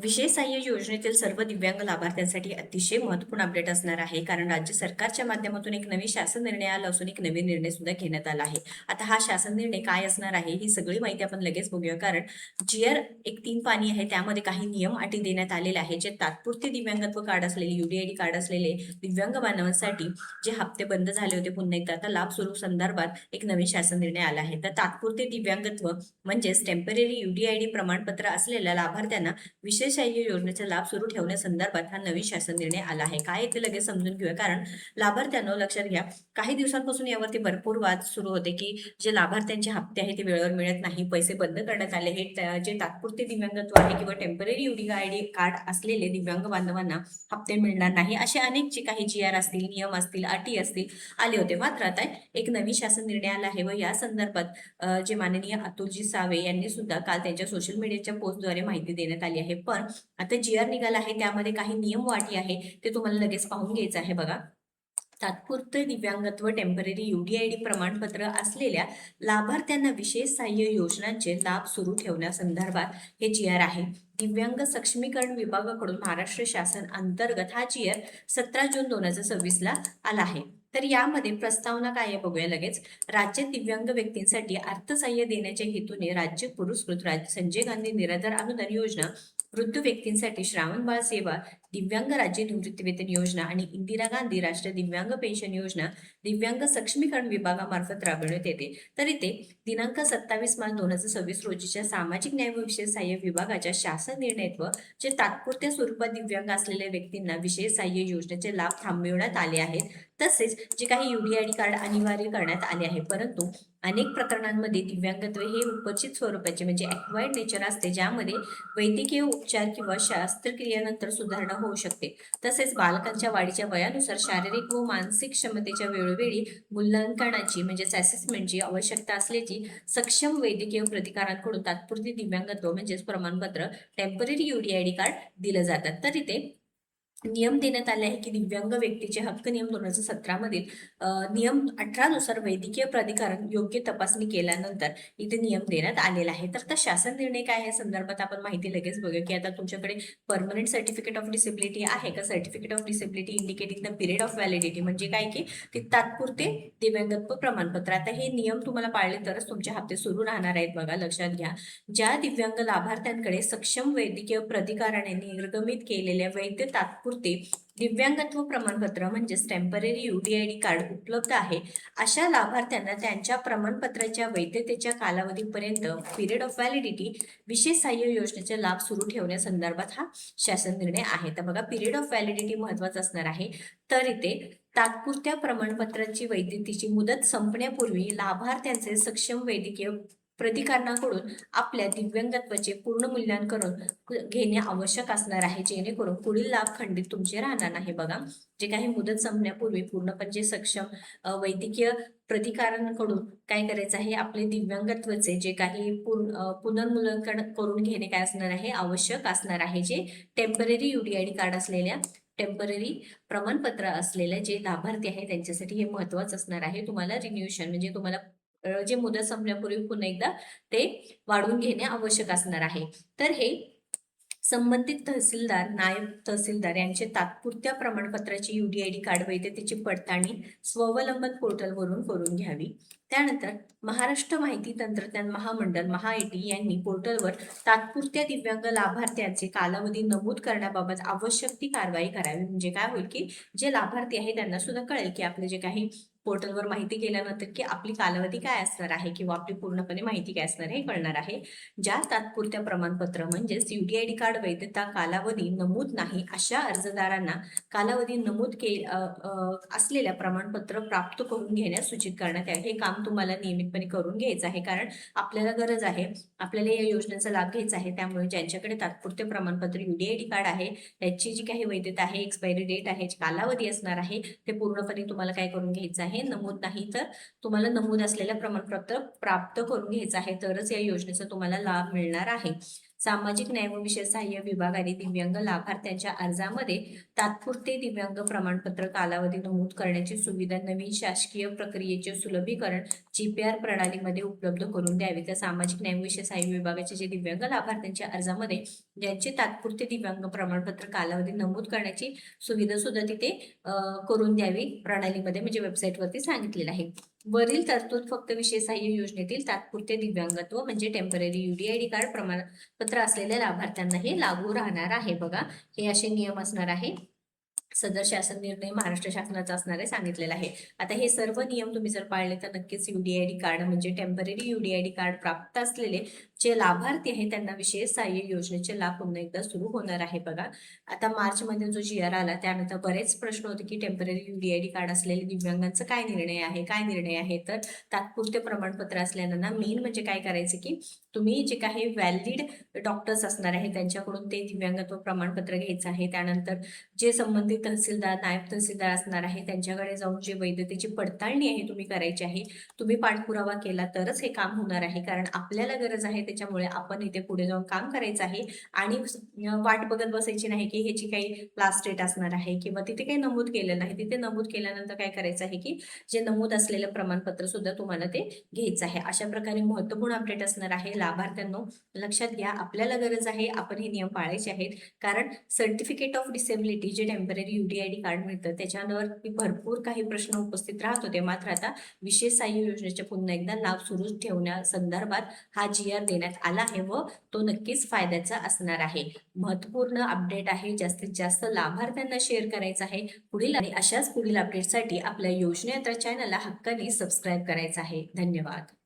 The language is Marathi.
विशेष सहाय्य योजनेतील सर्व दिव्यांग लाभार्थ्यांसाठी अतिशय महत्त्वपूर्ण अपडेट असणार आहे. कारण राज्य सरकारच्या माध्यमातून एक नवीन शासन निर्णय आला असून एक नवीन निर्णय सुद्धा घेण्यात आला आहे. आता हा शासन निर्णय काय असणार आहे ही सगळी माहिती आपण लगेच बघूया. कारण जी.आर. एक 3 पानी आहे, त्यामध्ये काही नियम अटी देण्यात आलेले आहे. जे तात्पुरते दिव्यांगत्व कार्ड असलेले, UDID कार्ड असलेले दिव्यांग बांधवांसाठी जे हप्ते बंद झाले होते, पुन्हा एकदा आता लाभ स्वरूप संदर्भात एक नवीन शासन निर्णय आला आहे. तर तात्पुरते दिव्यांगत्व म्हणजेच टेम्पररी UDID प्रमाणपत्र असलेल्या लाभार्थ्यांना विशेष सहाय्य योजनेचा लाभ सुरू ठेवण्यासंदर्भात हा नवीन शासन निर्णय आला आहे. काय ते लगेच समजून घेऊया. कारण लाभार्थ्यांनो लक्षात घ्या, काही दिवसांपासून यावरती भरपूर वाद सुरू होते की जे लाभार्थ्यांचे हप्ते आहेत ते वेळेवर मिळत नाही, पैसे बंद करण्यात आले. हे जे तात्पुरते दिव्यांगत्व आहे किंवा टेम्पररी UDID कार्ड असलेले दिव्यांग बांधवांना हप्ते मिळणार नाही, असे अनेक जे काही GR असतील, नियम असतील, अटी असतील आले होते. मात्र आता एक नवीन शासन निर्णय आला आहे व या संदर्भात जे माननीय अतुलजी सावे यांनी सुद्धा काल त्यांच्या सोशल मीडियाच्या पोस्टद्वारे माहिती देण्यात आली आहे. पण आता GR निघाला आहे, त्यामध्ये काही नियम व अटी आहे ते तुम्हाला लगेच पाहून घ्यायचं आहे. बघा, तात्पुरते दिव्यांगत्व टेम्पररी UDID प्रमाणपत्र असलेल्या लाभार्थ्यांना विशेष सहाय्य योजनांचे लाभ सुरू ठेवण्यासंदर्भात हे GR आहे. दिव्यांग सक्षमीकरण विभागाकडून महाराष्ट्र शासन अंतर्गत हा GR 17 जून 2026 ला आला आहे. तर यामध्ये प्रस्तावना काय आहे बघूया लगेच. राज्यात दिव्यांग व्यक्तींसाठी अर्थसहाय्य देण्याच्या हेतूने राज्य पुरस्कृत संजय गांधी निराधार अनुदान योजना, वृद्ध व्यक्तींसाठी श्रावणबाळ सेवा, दिव्यांग राज्य निवृत्तीवेतन योजना आणि इंदिरा गांधी राष्ट्रीय दिव्यांग पेन्शन योजना दिव्यांग सक्षमीकरण विभागामार्फत राबवण्यात येते. तर इथे दिनांक 27 मार्च 2026 रोजीच्या सामाजिक न्याय व विशेष सहाय्य विभागाच्या शासन निर्णयात जे तात्पुरत्या स्वरूपात दिव्यांग असलेल्या व्यक्तींना विशेष सहाय्य योजनेचे लाभ थांबविण्यात आले आहेत. तसेच जे काही UDID कार्ड अनिवार्य करण्यात आले आहे. परंतु अनेक प्रकरणांमध्ये दिव्यांगत्व हे उपचित स्वरूपाचे म्हणजे ॲक्वायर्ड नेचर असते, ज्यामध्ये वैद्यकीय उपचार किंवा शस्त्रक्रियेनंतर सुधारणा होऊ शकते. तसेच बालकांच्या वाढीच्या वयानुसार शारीरिक व मानसिक क्षमतेच्या वेळोवेळी मूल्यांकनाची म्हणजेच असेसमेंटची आवश्यकता असल्याची सक्षम वैद्यकीय प्राधिकरणाकडून तात्पुरते दिव्यांगत्व म्हणजेच प्रमाणपत्र टेम्पररी UDID कार्ड दिलं जातात. तर इथे नियम देण्यात आले आहे की दिव्यांग व्यक्तीचे हक्क नियम 2017 मधील नियम 18 नुसार वैद्यकीय प्राधिकरण योग्य तपासणी केल्यानंतर इथे नियम देण्यात आलेला आहे. तर शासन निर्णय काय आहे संदर्भात आपण माहिती लगेच बघूया की आता तुमच्याकडे परमनंट सर्टिफिकेट ऑफ डिसेबिलिटी आहे का? Certificate of disability indicating the period of validity म्हणजे काय की ते तात्पुरते दिव्यांगत्व प्रमाणपत्र. आता हे नियम तुम्हाला पाळले तरच तुमचे हप्ते सुरू राहणार आहेत. बघा, लक्षात घ्या, ज्या दिव्यांग लाभार्थ्यांकडे सक्षम वैद्यकीय प्राधिकरणाने निर्गमित केलेल्या वैध तात्पुरते दिव्यांगत्व प्रमाणपत्र म्हणजेच टेम्पररी UDID कार्ड उपलब्ध आहे, अशा लाभार्थ्यांना त्यांच्या प्रमाणपत्राच्या वैधतेच्या कालावधीपर्यंत पिरियड ऑफ व्हॅलिडिटी विशेष सहाय्य योजनेचे लाभ सुरू ठेवण्यासंदर्भात हा शासन निर्णय आहे. तर बघा, पिरियड ऑफ व्हॅलिडिटी महत्वाचं असणार आहे. तर इथे तात्पुरत्या प्रमाणपत्राची वैधतेची मुदत संपण्यापूर्वी लाभार्थ्यांचे सक्षम वैद्यकीय प्राधिकरणाकडून आपल्या दिव्यांगत्वाचे पूर्ण मूल्यांकन घेणे आवश्यक असणार आहे, जेणेकरून पुढील लाभ खंडित तुमचे राहणार नाही. बघा, जे काही मुदत संपण्यापूर्वी पूर्णपणे सक्षम वैद्यकीय प्राधिकरणाकडून काय करायचं आहे, आपले दिव्यांगत्वाचे जे काही पुनर्मूल्यांकन करून घेणे काय असणार आहे, आवश्यक असणार आहे. जे टेम्पररी UDID कार्ड असलेल्या टेम्पररी प्रमाणपत्र असलेल्या जे लाभार्थी आहे त्यांच्यासाठी हे महत्वाचं असणार आहे. तुम्हाला रिन्यूएशन म्हणजे तुम्हाला जे मुदत संपण्यापूर्वी पुन्हा एकदा ते वाढवून घेणे आवश्यक असणार आहे. तर हे संबंधित तहसीलदार, नायब तहसीलदार यांचे तात्पुरत्या प्रमाणपत्राची UDID कार्ड वैधतेची पडताळणी स्वावलंबन पोर्टलवरून करून घ्यावी. त्यानंतर महाराष्ट्र माहिती तंत्रज्ञान महामंडळ MHAIT यांनी पोर्टलवर तात्पुरत्या दिव्यांग लाभार्थ्यांचे कालावधी नमूद करण्याबाबत आवश्यक ती कारवाई करावी. म्हणजे काय होईल की जे लाभार्थी आहे त्यांना सुद्धा कळेल की आपले जे काही पोर्टलवर माहिती केल्यानंतर की आपली कालावधी काय असणार आहे किंवा आपली पूर्णपणे माहिती काय असणार हे कळणार आहे. ज्या तात्पुरत्या प्रमाणपत्र म्हणजेच UDID कार्ड वैधता कालावधी नमूद नाही अशा अर्जदारांना कालावधी नमूद असलेल्या प्रमाणपत्र प्राप्त करून घेण्यास सूचित करण्यात आहे. हे काम तुम्हाला नियमितपणे करून घ्यायचं आहे, कारण आपल्याला गरज आहे, आपल्याला या योजनेचा लाभ घ्यायचा आहे. त्यामुळे ज्यांच्याकडे तात्पुरते प्रमाणपत्र UDID कार्ड आहे त्याची जी काही वैधता आहे, एक्सपायरी डेट आहे, कालावधी असणार आहे, ते पूर्णपणे तुम्हाला काय करून घ्यायचं आहे, नमूद नाही तर तुम्हाला नमूद असलेलं प्रमाणपत्र प्राप्त करून घ्यायचं आहे, तरच या योजनेचा तुम्हाला लाभ मिळणार आहे. सामाजिक न्याय व विशेष सहाय्य विभागाने दिव्यांग लाभार्थ्यांच्या अर्जामध्ये तात्पुरते दिव्यांग प्रमाणपत्र कालावधी नमूद करण्याची सुविधा नवीन शासकीय प्रक्रियेचे सुलभीकरण जीपीआर प्रणालीमध्ये उपलब्ध करून द्यावी. तर सामाजिक न्याय व विशेष सहाय्य विभागाचे जे दिव्यांग लाभार्थ्यांच्या अर्जामध्ये ज्यांचे तात्पुरते दिव्यांग प्रमाणपत्र कालावधी नमूद करण्याची सुविधा सुद्धा तिथे करून द्यावी प्रणालीमध्ये, म्हणजे वेबसाईटवरती सांगितलेलं आहे. वरील तरतूद फक्त विशेष सहाय्य योजनेतील तात्पुरते दिव्यांगत्व म्हणजे टेम्पररी UDID कार्ड प्रमाणपत्र असलेल्या लाभार्थ्यांना हे लागू राहणार आहे. बघा, हे असे नियम असणार आहे. सदर शासन निर्णय महाराष्ट्र शासनाचा असणारे सांगितलेला आहे. आता हे सर्व नियम तुम्ही जर पाळले तर नक्कीच UDID कार्ड म्हणजे टेम्पररी UDID कार्ड प्राप्त असलेले जे लाभार्थी आहे त्यांना विशेष सहाय्य योजनेचे लाभ पुन्हा एकदा सुरू होणार आहे. बघा, आता मार्च मध्ये जो GR आला त्यानंतर बरेच प्रश्न होते की टेम्पररी UDID कार्ड असलेले दिव्यांगांचं काय निर्णय आहे. तर तात्पुरते प्रमाणपत्र असलेल्यांना मेन म्हणजे काय करायचं की तुम्ही जे काही व्हॅलिड डॉक्टर्स असणार आहे त्यांच्याकडून ते दिव्यांगत्व प्रमाणपत्र घ्यायचं आहे. त्यानंतर जे संबंधित तहसीलदार, नायब तहसीलदार असणार आहे त्यांच्याकडे जाऊन जे वैधतेची पडताळणी आहे तुम्ही करायची आहे. तुम्ही पाठपुरावा केला तरच हे काम होणार आहे, कारण आपल्याला गरज आहे. त्याच्यामुळे आपण इथे पुढे जाऊन काम करायचं आहे आणि वाट बघत बसायची नाही की ह्याची काही लास्ट डेट असणार आहे किंवा तिथे काही नमूद केलं नाही. तिथे नमूद केल्यानंतर काय करायचं आहे की जे नमूद असलेलं प्रमाणपत्र सुद्धा तुम्हाला ते घ्यायचं आहे. अशा प्रकारे महत्त्वपूर्ण अपडेट असणार आहे. लाभार्थ्यांनो लक्षात घ्या, आपल्याला गरज आहे, आपण हे नियम पाळायचे आहेत. कारण सर्टिफिकेट ऑफ डिसेबिलिटी जे टेम्पररी UDID कार्ड मिळतं त्याच्यावर भरपूर काही प्रश्न उपस्थित राहत होते. मात्र आता विशेष सहाय्य योजनेचे पुन्हा एकदा लाभ सुरू ठेवण्यासंदर्भात हा GR देण्यात आला आहे व तो नक्कीच फायद्याचा असणार आहे. महत्त्वपूर्ण अपडेट आहे. जास्तीत जास्त लाभार्थ्यांना शेअर करायचं आहे. पुढील आणि अशाच पुढील अपडेटसाठी आपल्या योजनेत्र चॅनलला हक्काने सबस्क्राईब करायचं आहे. धन्यवाद.